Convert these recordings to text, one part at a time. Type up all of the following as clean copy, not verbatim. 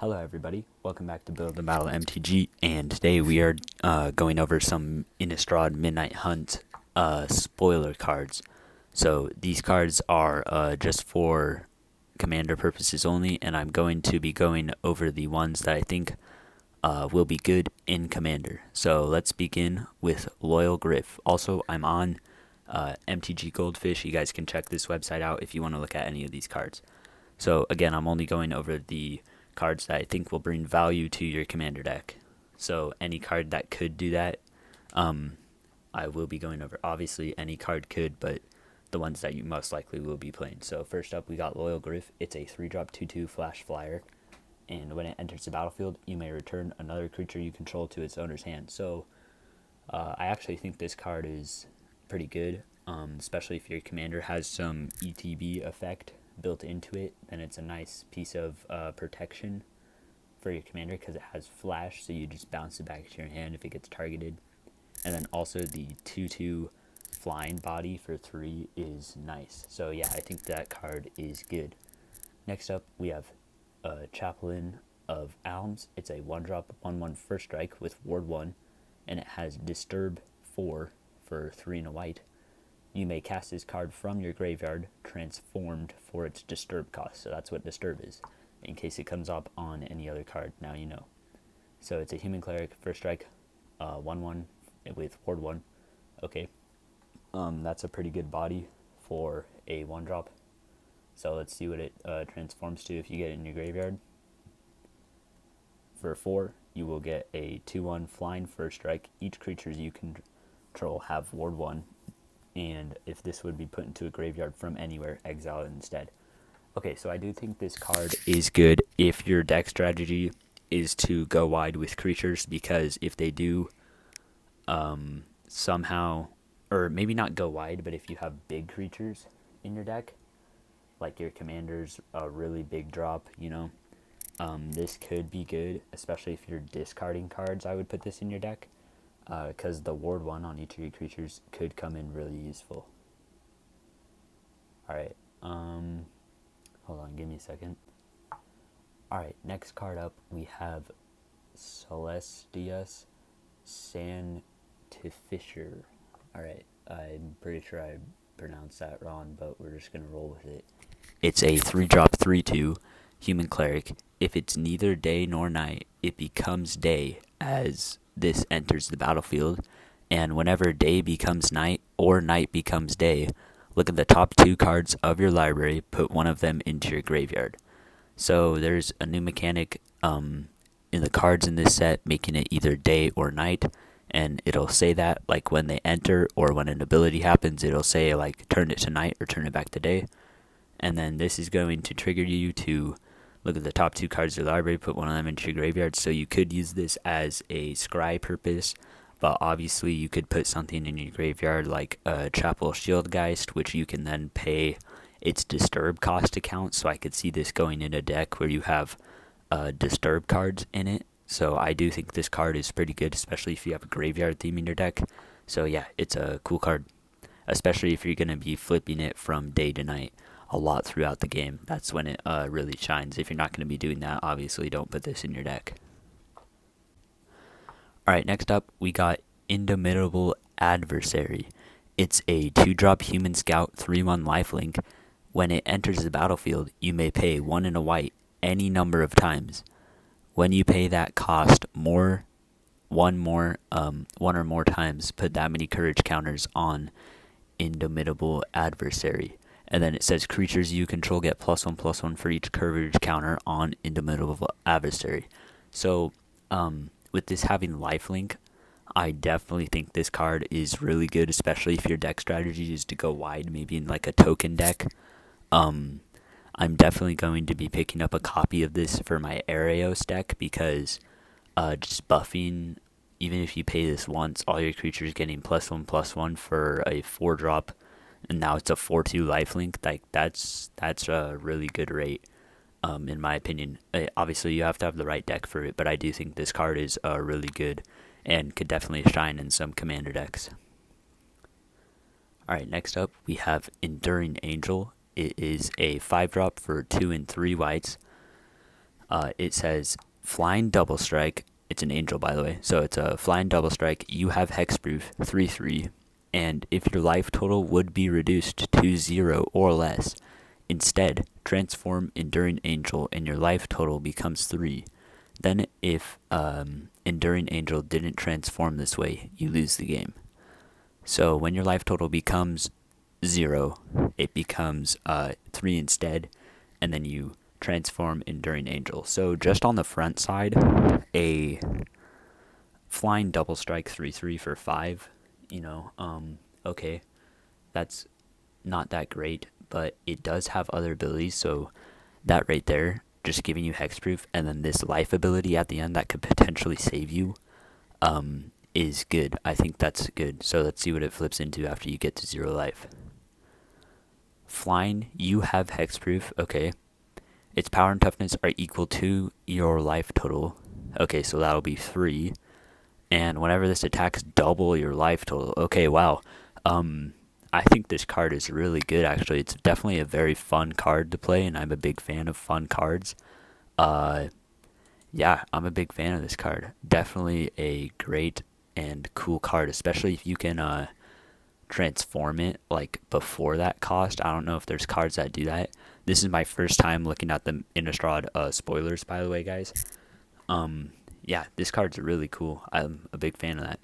Hello everybody, welcome back to Build the Battle MTG, and today we are going over some Innistrad Midnight Hunt spoiler cards. So these cards are just for commander purposes only, and I'm going to be going over the ones that I think will be good in commander. So let's begin with Loyal Griff. Also, I'm on MTG Goldfish. You guys can check this website out if you want to look at any of these cards. So again, I'm only going over the cards that I think will bring value to your commander deck. So any card that could do that, I will be going over. Obviously, any card could, but the ones that you most likely will be playing. So first up, we got Loyal Griff. It's a 3-drop 2/2 flash flyer, and when it enters the battlefield, you may return another creature you control to its owner's hand. So I actually think this card is pretty good, especially if your commander has some ETB effect built into it. Then it's a nice piece of protection for your commander because it has flash, so you just bounce it back to your hand if it gets targeted. And then also the 2/2 flying body for 3 is nice. So yeah, I think that card is good. Next up, we have Chaplain of Alms. It's a 1-drop 1/1 first strike with Ward 1, and it has Disturb 4 for 3 and a white. You may cast this card from your graveyard, transformed for its Disturb cost. So that's what Disturb is, in case it comes up on any other card. Now you know. So it's a human cleric, first strike, 1/1 with Ward 1. Okay, that's a pretty good body for a 1-drop. So let's see what it transforms to if you get it in your graveyard. For 4, you will get a 2/1 flying first strike. Each creature you control have Ward 1. And if this would be put into a graveyard from anywhere, exile it instead. Okay, so I do think this card is good if your deck strategy is to go wide with creatures, because if they do somehow, or maybe not go wide, but if you have big creatures in your deck, like your commander's a really big drop, this could be good, especially if you're discarding cards. I would put this in your deck, because the Ward 1 on each of your creatures could come in really useful. Alright, hold on, give me a second. Alright, next card up, we have Celestias Santificer. Alright, I'm pretty sure I pronounced that wrong, but we're just going to roll with it. It's a 3-drop 3/2 human cleric. If it's neither day nor night, it becomes day as this enters the battlefield, and whenever day becomes night or night becomes day, look at the top 2 cards of your library, put one of them into your graveyard. So there's a new mechanic in the cards in this set, making it either day or night, and it'll say that like when they enter, or when an ability happens, it'll say like turn it to night or turn it back to day. And then this is going to trigger you to look at the top 2 cards of your library, put one of them into your graveyard. So you could use this as a scry purpose, but obviously you could put something in your graveyard like a Chapel Shieldgeist, which you can then pay its Disturb cost account. So I could see this going in a deck where you have Disturb cards in it. So I do think this card is pretty good, especially if you have a graveyard theme in your deck. So yeah, it's a cool card, especially if you're going to be flipping it from day to night a lot throughout the game. That's when it really shines. If you're not going to be doing that, obviously don't put this in your deck. Alright, next up we got Intimidable Adversary. It's a 2-drop human scout 3/1 lifelink. When it enters the battlefield, you may pay 1 and a white any number of times. When you pay that cost one or more times, put that many courage counters on Intimidable Adversary. And then it says creatures you control get +1/+1 for each courage counter on Intimidable Adversary. So with this having lifelink, I definitely think this card is really good, especially if your deck strategy is to go wide, maybe in like a token deck. I'm definitely going to be picking up a copy of this for my Arios deck, because just buffing, even if you pay this once, all your creatures getting +1/+1 for a 4-drop, and now it's a 4/2 lifelink. Like that's a really good rate, in my opinion. Obviously, you have to have the right deck for it, but I do think this card is really good and could definitely shine in some commander decks. Alright, next up we have Enduring Angel. It is a 5-drop for 2 and 3 whites. It says Flying Double Strike. It's an angel, by the way. So it's a Flying Double Strike. You have hexproof 3/3, and if your life total would be reduced to 0 or less, instead transform Enduring Angel, and your life total becomes 3. Then, if Enduring Angel didn't transform this way, you lose the game. So when your life total becomes 0, it becomes 3 instead, and then you transform Enduring Angel. So just on the front side, a Flying Double Strike 3/3 for 5, okay, that's not that great, but it does have other abilities, so that right there, just giving you hexproof, and then this life ability at the end that could potentially save you, is good. I think that's good. So let's see what it flips into after you get to 0 life. Flying, you have hexproof, okay. Its power and toughness are equal to your life total. Okay, so that'll be 3. And whenever this attacks, double your life total. Okay, wow. I think this card is really good, actually. It's definitely a very fun card to play, and I'm a big fan of fun cards. Yeah, I'm a big fan of this card. Definitely a great and cool card, especially if you can transform it like before that cost. I don't know if there's cards that do that. This is my first time looking at the Innistrad spoilers, by the way, guys. Yeah, this card's really cool. I'm a big fan of that.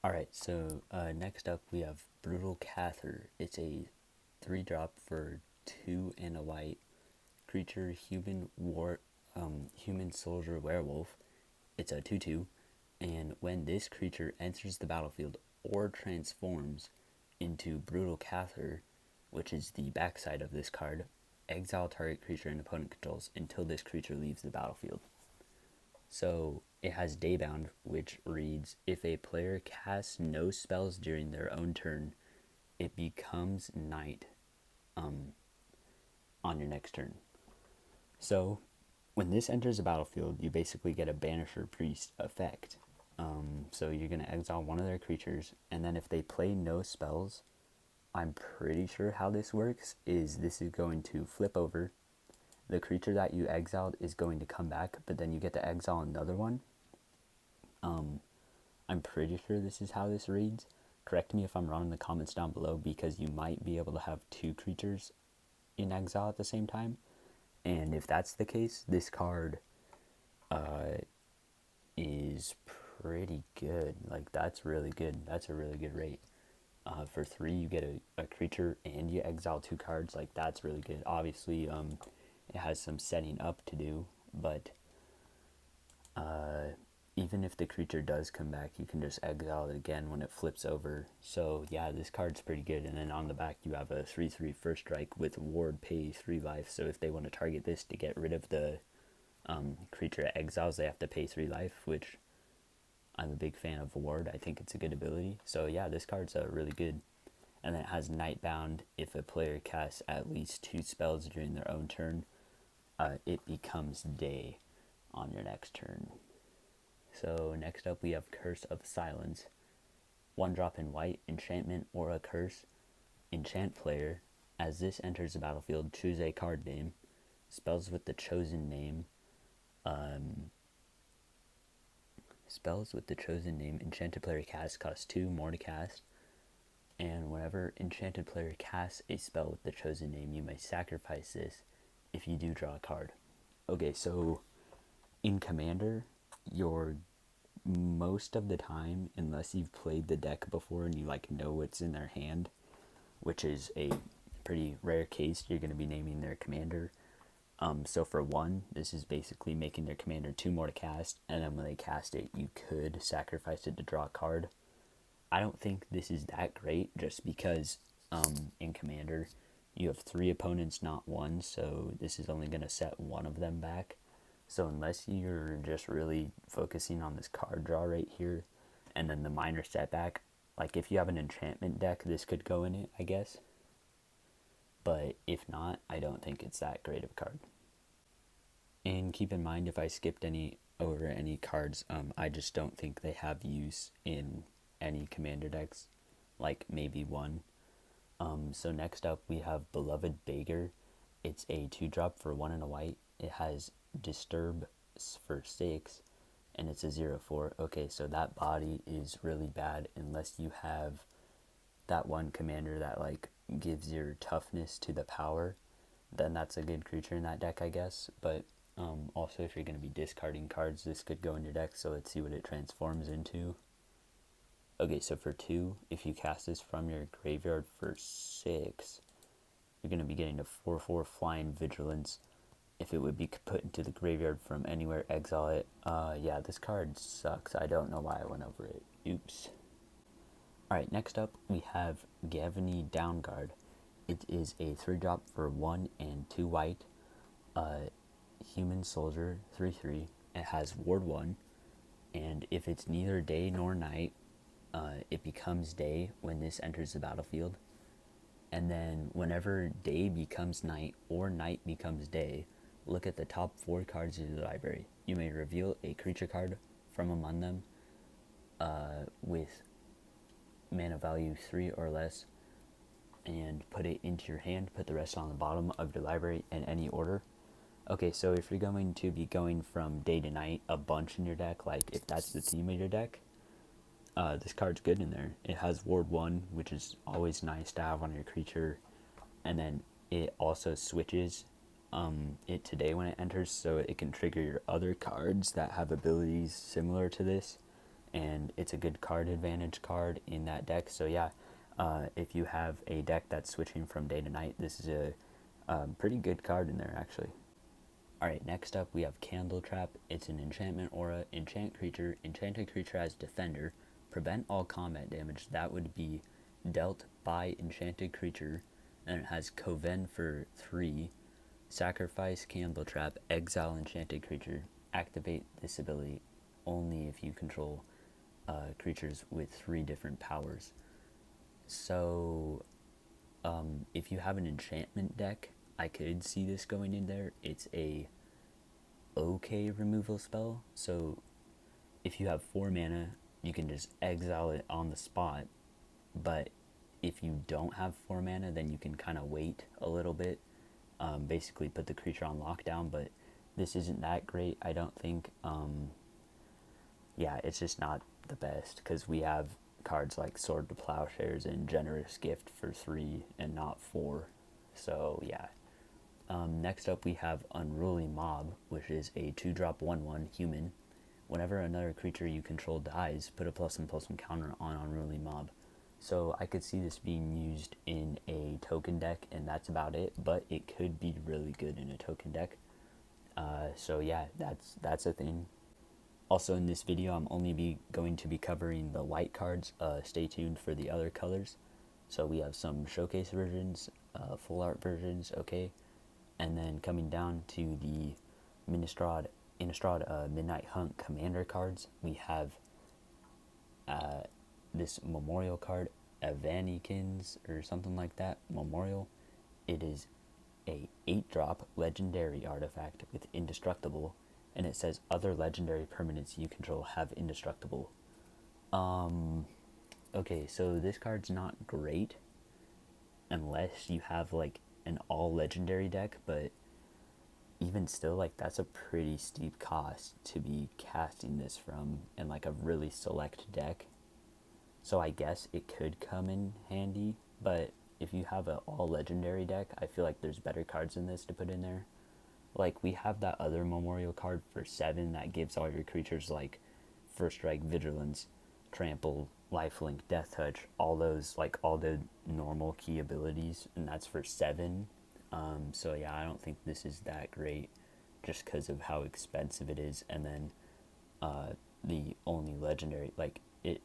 Alright, so next up we have Brutal Cather. It's a 3-drop for 2 and a white creature, human soldier werewolf. It's a 2/2, and when this creature enters the battlefield or transforms into Brutal Cather, which is the backside of this card, exile target creature and opponent controls until this creature leaves the battlefield. So it has Daybound, which reads, if a player casts no spells during their own turn, it becomes night on your next turn. So when this enters the battlefield, you basically get a Banisher Priest effect. So you're going to exile one of their creatures, and then if they play no spells, I'm pretty sure how this works is this is going to flip over. The creature that you exiled is going to come back, but then you get to exile another one. I'm pretty sure this is how this reads. Correct me if I'm wrong in the comments down below, because you might be able to have 2 creatures in exile at the same time. And if that's the case, this card is pretty good. Like, that's really good. That's a really good rate. For 3, you get a creature and you exile 2 cards. Like, that's really good. Obviously, it has some setting up to do, but even if the creature does come back, you can just exile it again when it flips over. So yeah, this card's pretty good. And then on the back, you have a 3/3 first strike with ward, pay 3 life. So if they want to target this to get rid of the creature it exiles, they have to pay 3 life, which I'm a big fan of ward. I think it's a good ability. So yeah, this card's really good. And then it has Nightbound. If a player casts at least 2 spells during their own turn, it becomes day on your next turn. So next up we have Curse of Silence. 1 drop in white, enchantment or a curse. Enchant player. As this enters the battlefield, choose a card name. Spells with the chosen name. Enchanted player casts cost 2 more to cast. And whenever enchanted player casts a spell with the chosen name, you may sacrifice this if you do draw a card. Okay, so in Commander, most of the time, unless you've played the deck before and you know what's in their hand, which is a pretty rare case, you're going to be naming their commander. So for 1, this is basically making their commander 2 more to cast, and then when they cast it, you could sacrifice it to draw a card. I don't think this is that great, just because in Commander you have 3 opponents, not 1, so this is only going to set 1 of them back. So unless you're just really focusing on this card draw right here, and then the minor setback, like if you have an enchantment deck, this could go in it, I guess. But if not, I don't think it's that great of a card. And keep in mind, if I skipped over any cards, I just don't think they have use in any commander decks, like maybe 1. So next up we have Beloved Beggar. It's a 2-drop for 1 and a white. it has Disturb for 6, and it's a 0/4. Okay, so that body is really bad unless you have that one commander that like gives your toughness to the power. Then that's a good creature in that deck, I guess. But also, if you're going to be discarding cards, this could go in your deck. So let's see what it transforms into. Okay, so for 2, if you cast this from your graveyard for 6, you're going to be getting a 4/4 flying vigilance. If it would be put into the graveyard from anywhere, exile it. Yeah, this card sucks. I don't know why I went over it. Oops. Alright, next up we have Gavny Downguard. It is a 3-drop for 1 and 2 white. Human soldier, 3/3. It has ward 1, and if it's neither day nor night, it becomes day when this enters the battlefield. And then whenever day becomes night or night becomes day, look at the top 4 cards of your library. You may reveal a creature card from among them with mana value 3 or less, and put it into your hand. Put the rest on the bottom of your library in any order. Okay, so if you're going to be going from day to night a bunch in your deck, like if that's the theme of your deck, this card's good in there. It has ward 1, which is always nice to have on your creature, and then it also switches it to day when it enters, so it can trigger your other cards that have abilities similar to this, and it's a good card advantage card in that deck. So yeah, if you have a deck that's switching from day to night, this is a pretty good card in there actually. Alright, next up we have Candle Trap. It's an enchantment aura. Enchant creature. Enchanted creature has defender. Prevent all combat damage that would be dealt by enchanted creature. And it has Coven for 3. Sacrifice Candle Trap. Exile enchanted creature. Activate this ability only if you control creatures with 3 different powers. So if you have an enchantment deck, I could see this going in there. It's a okay removal spell. So if you have 4 mana, you can just exile it on the spot. But if you don't have 4 mana, then you can kind of wait a little bit. Basically put the creature on lockdown, but this isn't that great, I don't think. Yeah, it's just not the best, because we have cards like Sword to Plowshares and Generous Gift for 3 and not 4. So yeah. Next up we have Unruly Mob, which is a 2-drop 1/1 human. Whenever another creature you control dies, put a +1/+1 counter on Unruly Mob. So I could see this being used in a token deck, and that's about it, but it could be really good in a token deck. So yeah, that's a thing. Also in this video, I'm only going to be covering the white cards. Stay tuned for the other colors. So we have some showcase versions, full art versions, okay? And then coming down to the Innistrad Midnight Hunt commander cards, we have this memorial card, Evanikins or something like that, memorial. It is a 8-drop legendary artifact with indestructible, and it says other legendary permanents you control have indestructible. Okay, so this card's not great unless you have like an all legendary deck, but even still, like, that's a pretty steep cost to be casting this from in like a really select deck. So I guess it could come in handy, but if you have an all legendary deck, I feel like there's better cards than this to put in there. Like, we have that other memorial card for 7 that gives all your creatures like First Strike, Vigilance, Trample, Lifelink, Death Touch, all those, like all the normal key abilities, and that's for 7. So yeah, I don't think this is that great just because of how expensive it is. And then the only legendary, like,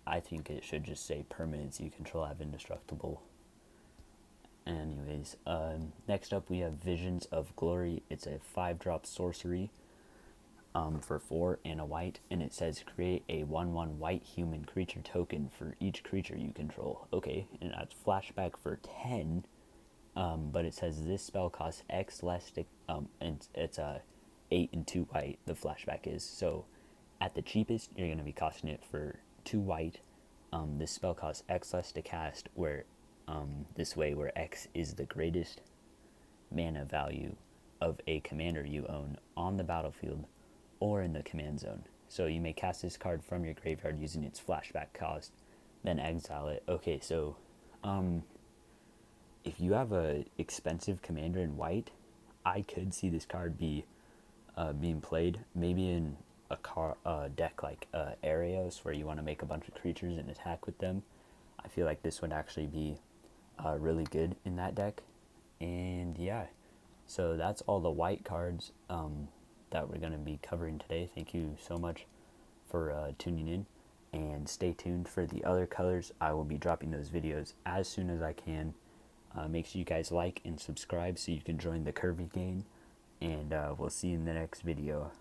I think it should just say permanents you control have indestructible. Anyways, next up we have Visions of Glory. It's a 5-drop sorcery for 4 and a white, and it says create a 1/1 white human creature token for each creature you control. Okay, and that's flashback for 10. But it says this spell costs X less to, and it's a 8 and 2 white, the flashback is. So at the cheapest, you're going to be costing it for 2 white. This spell costs X less to cast, where this way, where X is the greatest mana value of a commander you own on the battlefield or in the command zone. So you may cast this card from your graveyard using its flashback cost, then exile it. Okay, so if you have a expensive commander in white, I could see this card being played maybe in a deck like Arios, where you want to make a bunch of creatures and attack with them. I feel like this would actually be really good in that deck. And yeah, so that's all the white cards that we're going to be covering today. Thank you so much for tuning in, and stay tuned for the other colors. I will be dropping those videos as soon as I can. Make sure you guys like and subscribe so you can join the Curvy gang, and we'll see you in the next video.